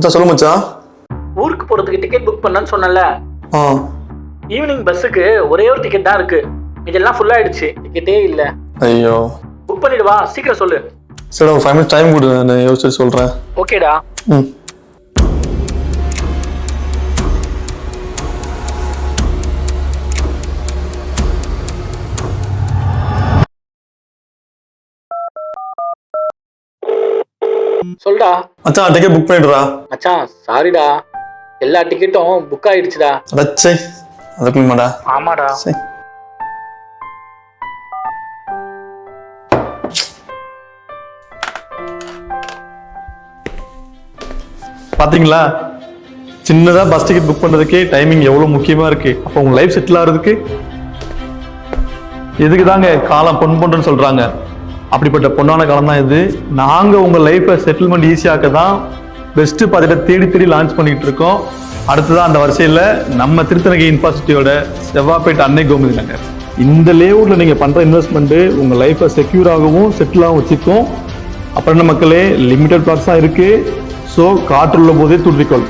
மச்சான் சொல்லு மச்சான். ஊருக்கு போறதுக்கு டிக்கெட் புக் பண்ணேன்னு சொன்னல. ஈவினிங் பஸ்ஸுக்கு ஒரே ஒரு டிக்கெட் தான் இருக்கு. இதெல்லாம் ஃபுல் ஆயிடுச்சு. டிக்கெட்டே இல்ல. ஐயோ. புக் பண்ணிடு வா, சீக்கிரம் சொல்லு. சரி ஒரு 5 minutes டைம் கொடு, நான் யோசிச்சு சொல்றேன். ஓகேடா. சொல்டா. மச்சான் டிக்கெட் புக் பண்ணிடுறா. மச்சான் சாரிடா, எல்லா டிக்கெட்டும் புக் ஆயிடுச்சுடா. அடச்சே, அதுக்குமாடா. ஆமாடா. சரி. பாத்தீங்களா, சின்னதா பஸ் டிக்கெட் புக் பண்றதுக்கே டைமிங் எவ்வளவு முக்கியமா இருக்கு. அப்போ உங்க லைஃப் செட்டில் ஆகிறதுக்கு எதுக்கு தாங்க காலம் பொன் பொண்ணுன்னு சொல்றாங்க. அப்படிப்பட்ட பொண்ணான காலம் தான் இது. நாங்க உங்க லைஃபை செட்டில்மெண்ட் ஈஸியாக்க தான் பெஸ்ட் ப்ராஜெக்டை தேடி தேடி லான்ச் பண்ணிட்டு இருக்கோம். அடுத்ததான் அந்த வரிசையில் நம்ம திருத்தணகை யூனிவர்சிட்டியோட செவ்வாப்பேட்டை அன்னை கோமதி நகர். இந்த லேஅவுட்ல நீங்க பண்ற இன்வெஸ்ட்மெண்ட் உங்க லைஃபை செக்யூராகவும் செட்டிலாகவும் வச்சுக்கும். அப்புறம் என்ன மக்களே, லிமிடெட் பிளாட்ஸ் தான் இருக்கு. ஸோ காற்றுள்ள போதே துடிக்கொள்.